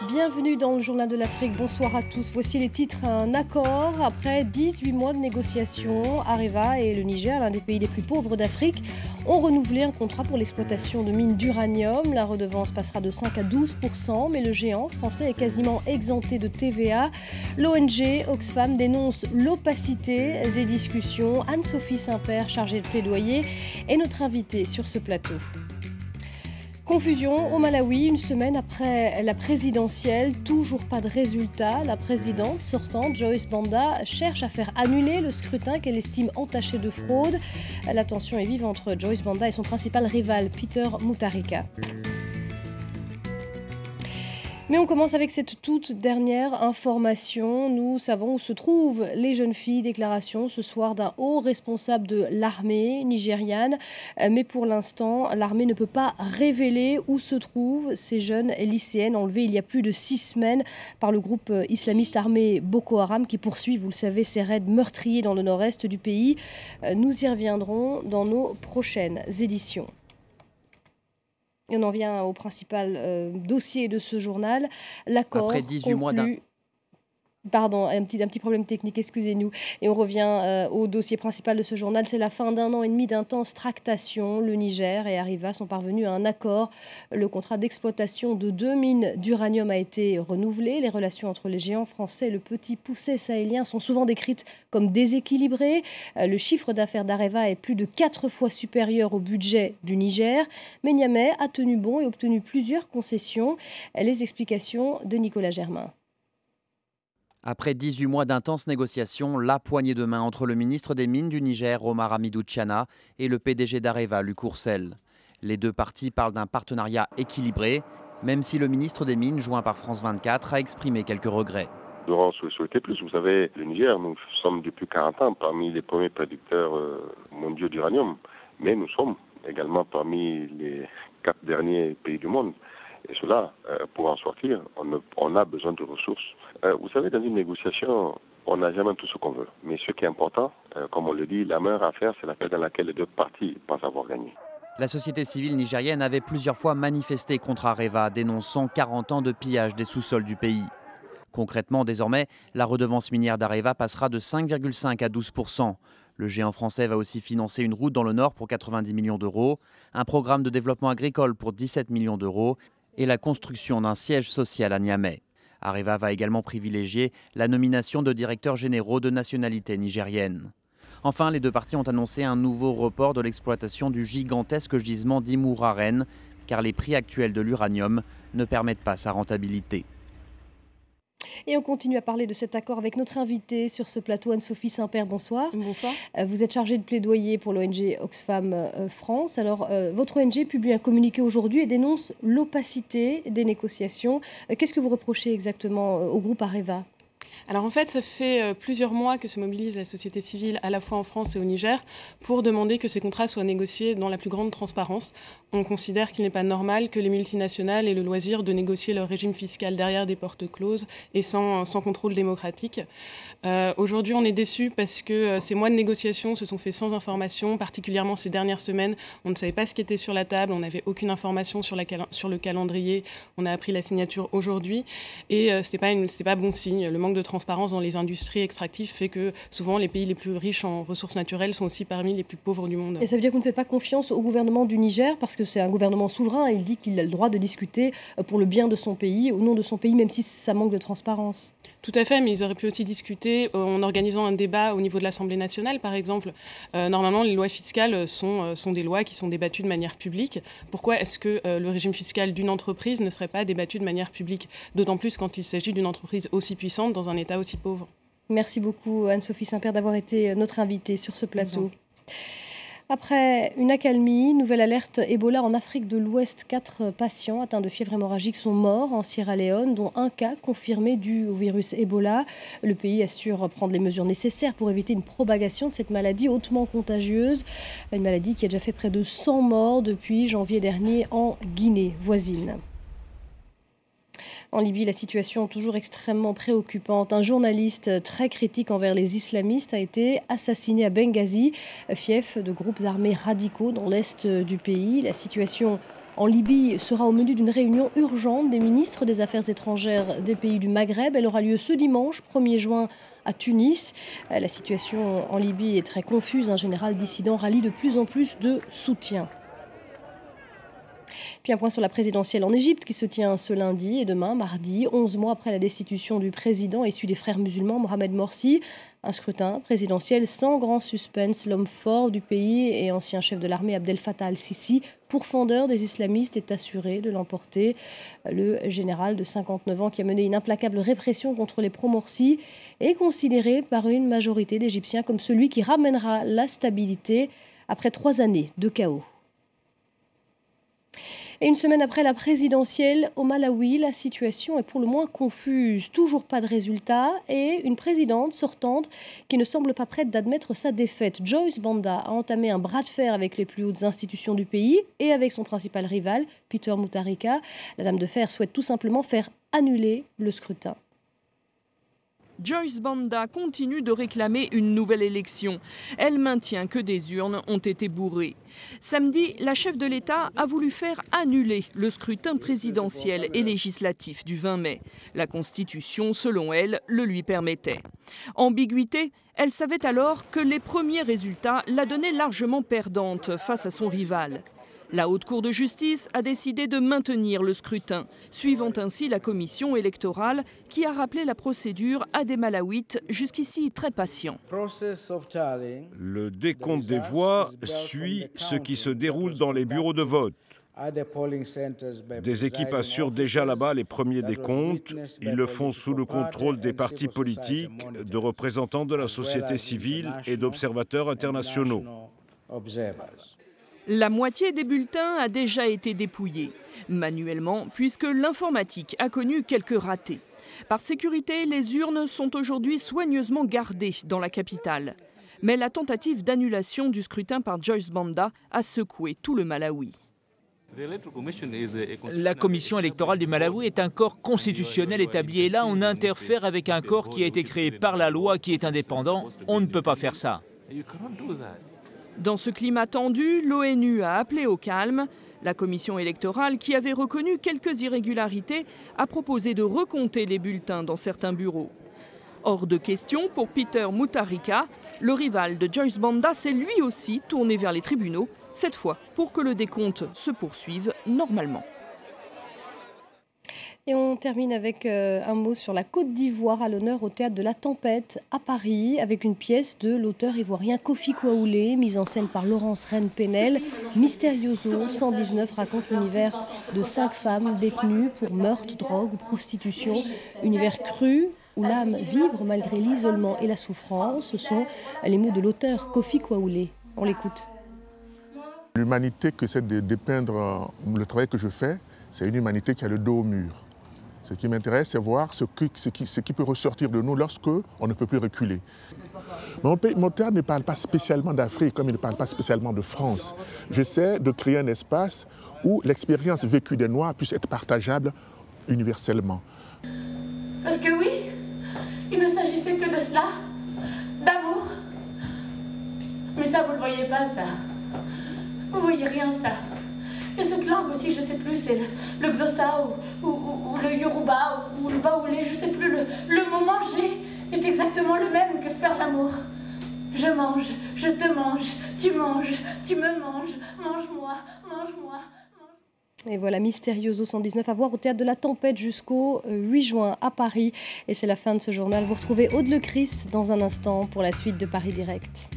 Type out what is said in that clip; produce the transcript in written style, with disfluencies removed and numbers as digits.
Bienvenue dans le Journal de l'Afrique, bonsoir à tous. Voici les titres. Un accord après 18 mois de négociations. Areva et le Niger, l'un des pays les plus pauvres d'Afrique, ont renouvelé un contrat pour l'exploitation de mines d'uranium. La redevance passera de 5 à 12%, mais le géant français est quasiment exempté de TVA. L'ONG Oxfam dénonce l'opacité des discussions. Anne-Sophie Saint-Père, chargée de plaidoyer, est notre invitée sur ce plateau. Confusion au Malawi, une semaine après la présidentielle, toujours pas de résultat. La présidente sortante, Joyce Banda, cherche à faire annuler le scrutin qu'elle estime entaché de fraude. La tension est vive entre Joyce Banda et son principal rival, Peter Mutharika. Mais on commence avec cette toute dernière information. Nous savons où se trouvent les jeunes filles. Déclaration ce soir d'un haut responsable de l'armée nigériane. Mais pour l'instant, l'armée ne peut pas révéler où se trouvent ces jeunes lycéennes enlevées il y a plus de 6 semaines par le groupe islamiste armé Boko Haram qui poursuit, vous le savez, ses raids meurtriers dans le nord-est du pays. Nous y reviendrons dans nos prochaines éditions. Et on en vient au principal dossier de ce journal, l'accord Après 18 mois conclu... Pardon, un petit problème technique, excusez-nous. Et on revient au dossier principal de ce journal. C'est la fin d'un an et demi d'intenses tractations. Le Niger et Areva sont parvenus à un accord. Le contrat d'exploitation de 2 mines d'uranium a été renouvelé. Les relations entre les géants français et le petit poucet sahélien sont souvent décrites comme déséquilibrées. Le chiffre d'affaires d'Areva est plus de 4 fois supérieur au budget du Niger. Mais Niamey a tenu bon et obtenu plusieurs concessions. Les explications de Nicolas Germain. Après 18 mois d'intenses négociations, la poignée de main entre le ministre des Mines du Niger, Omar Hamidou Tchana, et le PDG d'Areva, Luc Oursel. Les deux parties parlent d'un partenariat équilibré, même si le ministre des Mines, joint par France 24, a exprimé quelques regrets. Nous aurions souhaité plus. Vous savez, le Niger, nous sommes depuis 40 ans parmi les premiers producteurs mondiaux d'uranium, mais nous sommes également parmi les 4 derniers pays du monde. Et cela, pour en sortir, on a besoin de ressources. Vous savez, dans une négociation, on n'a jamais tout ce qu'on veut. Mais ce qui est important, comme on le dit, la meilleure affaire, c'est l'affaire dans laquelle les deux parties pensent avoir gagné. La société civile nigérienne avait plusieurs fois manifesté contre Areva, dénonçant 40 ans de pillage des sous-sols du pays. Concrètement, désormais, la redevance minière d'Areva passera de 5,5 à 12%. Le géant français va aussi financer une route dans le nord pour 90 millions d'euros, un programme de développement agricole pour 17 millions d'euros et la construction d'un siège social à Niamey. Areva va également privilégier la nomination de directeurs généraux de nationalité nigérienne. Enfin, les deux parties ont annoncé un nouveau report de l'exploitation du gigantesque gisement d'Imouraren, car les prix actuels de l'uranium ne permettent pas sa rentabilité. Et on continue à parler de cet accord avec notre invitée sur ce plateau, Anne-Sophie Saint-Père. Bonsoir. Bonsoir. Vous êtes chargée de plaidoyer pour l'ONG Oxfam France. Alors, votre ONG publie un communiqué aujourd'hui et dénonce l'opacité des négociations. Qu'est-ce que vous reprochez exactement au groupe Areva ? Alors en fait, ça fait plusieurs mois que se mobilise la société civile à la fois en France et au Niger pour demander que ces contrats soient négociés dans la plus grande transparence. On considère qu'il n'est pas normal que les multinationales aient le loisir de négocier leur régime fiscal derrière des portes closes et sans contrôle démocratique. Aujourd'hui, on est déçus parce que ces mois de négociations se sont faits sans information, particulièrement ces dernières semaines. On ne savait pas ce qui était sur la table, on n'avait aucune information sur le calendrier. On a appris la signature aujourd'hui et c'est pas bon signe. Le manque de transparence dans les industries extractives fait que souvent les pays les plus riches en ressources naturelles sont aussi parmi les plus pauvres du monde. Et ça veut dire que vous ne faites pas confiance au gouvernement du Niger parce que c'est un gouvernement souverain et il dit qu'il a le droit de discuter pour le bien de son pays, au nom de son pays, même si ça manque de transparence. Tout à fait, mais ils auraient pu aussi discuter en organisant un débat au niveau de l'Assemblée nationale, par exemple. Normalement, les lois fiscales sont des lois qui sont débattues de manière publique. Pourquoi est-ce que le régime fiscal d'une entreprise ne serait pas débattu de manière publique ? D'autant plus quand il s'agit d'une entreprise aussi puissante dans un État aussi pauvre. Merci beaucoup Anne-Sophie Saint-Père d'avoir été notre invitée sur ce plateau. Après une accalmie, nouvelle alerte Ebola en Afrique de l'Ouest. 4 patients atteints de fièvre hémorragique sont morts en Sierra Leone, dont un cas confirmé dû au virus Ebola. Le pays assure prendre les mesures nécessaires pour éviter une propagation de cette maladie hautement contagieuse. Une maladie qui a déjà fait près de 100 morts depuis janvier dernier en Guinée voisine. En Libye, la situation est toujours extrêmement préoccupante. Un journaliste très critique envers les islamistes a été assassiné à Benghazi, fief de groupes armés radicaux dans l'est du pays. La situation en Libye sera au menu d'une réunion urgente des ministres des Affaires étrangères des pays du Maghreb. Elle aura lieu ce dimanche, 1er juin, à Tunis. La situation en Libye est très confuse. Un général dissident rallie de plus en plus de soutien. Puis un point sur la présidentielle en Égypte qui se tient ce lundi et demain, mardi, 11 mois après la destitution du président issu des frères musulmans Mohamed Morsi. Un scrutin présidentiel sans grand suspense. L'homme fort du pays et ancien chef de l'armée Abdel Fattah al-Sisi, pourfendeur des islamistes, est assuré de l'emporter. Le général de 59 ans qui a mené une implacable répression contre les pro-Morsi est considéré par une majorité d'Égyptiens comme celui qui ramènera la stabilité après 3 années de chaos. Et une semaine après la présidentielle au Malawi, la situation est pour le moins confuse. Toujours pas de résultat et une présidente sortante qui ne semble pas prête d'admettre sa défaite. Joyce Banda a entamé un bras de fer avec les plus hautes institutions du pays et avec son principal rival, Peter Mutharika. La dame de fer souhaite tout simplement faire annuler le scrutin. Joyce Banda continue de réclamer une nouvelle élection. Elle maintient que des urnes ont été bourrées. Samedi, la chef de l'État a voulu faire annuler le scrutin présidentiel et législatif du 20 mai. La Constitution, selon elle, le lui permettait. Ambiguïté, elle savait alors que les premiers résultats la donnaient largement perdante face à son rival. La Haute Cour de justice a décidé de maintenir le scrutin, suivant ainsi la commission électorale qui a rappelé la procédure à des Malawites jusqu'ici très patients. Le décompte des voix suit ce qui se déroule dans les bureaux de vote. Des équipes assurent déjà là-bas les premiers décomptes. Ils le font sous le contrôle des partis politiques, de représentants de la société civile et d'observateurs internationaux. La moitié des bulletins a déjà été dépouillée, manuellement, puisque l'informatique a connu quelques ratés. Par sécurité, les urnes sont aujourd'hui soigneusement gardées dans la capitale. Mais la tentative d'annulation du scrutin par Joyce Banda a secoué tout le Malawi. La commission électorale du Malawi est un corps constitutionnel établi et là on interfère avec un corps qui a été créé par la loi, qui est indépendant. On ne peut pas faire ça. Dans ce climat tendu, l'ONU a appelé au calme. La commission électorale, qui avait reconnu quelques irrégularités, a proposé de recompter les bulletins dans certains bureaux. Hors de question pour Peter Mutharika, le rival de Joyce Banda s'est lui aussi tourné vers les tribunaux, cette fois pour que le décompte se poursuive normalement. Et on termine avec un mot sur la Côte d'Ivoire à l'honneur au Théâtre de la Tempête à Paris avec une pièce de l'auteur ivoirien Kofi Kwaoulé, mise en scène par Laurence Rennes-Penel. Mysterioso 119 raconte l'univers de 5 femmes détenues pour meurtre, drogue ou prostitution. Univers cru où l'âme vibre malgré l'isolement et la souffrance. Ce sont les mots de l'auteur Kofi Kwaoulé. On l'écoute. L'humanité que c'est de dépeindre le travail que je fais, c'est une humanité qui a le dos au mur. Ce qui m'intéresse, c'est voir ce qui peut ressortir de nous lorsque on ne peut plus reculer. Mon théâtre ne parle pas spécialement d'Afrique, comme il ne parle pas spécialement de France. J'essaie de créer un espace où l'expérience vécue des Noirs puisse être partageable universellement. Parce que oui, il ne s'agissait que de cela, d'amour. Mais ça, vous ne le voyez pas, ça. Vous ne voyez rien, ça. Et cette langue aussi, je ne sais plus, c'est le Xhosa ou le Yoruba ou le Baoulé, je ne sais plus. Le mot manger est exactement le même que faire l'amour. Je mange, je te mange, tu me manges, mange-moi, mange-moi. Et voilà, Mysterioso 119 à voir au Théâtre de la Tempête jusqu'au 8 juin à Paris. Et c'est la fin de ce journal. Vous retrouvez Aude Le Christ dans un instant pour la suite de Paris Direct.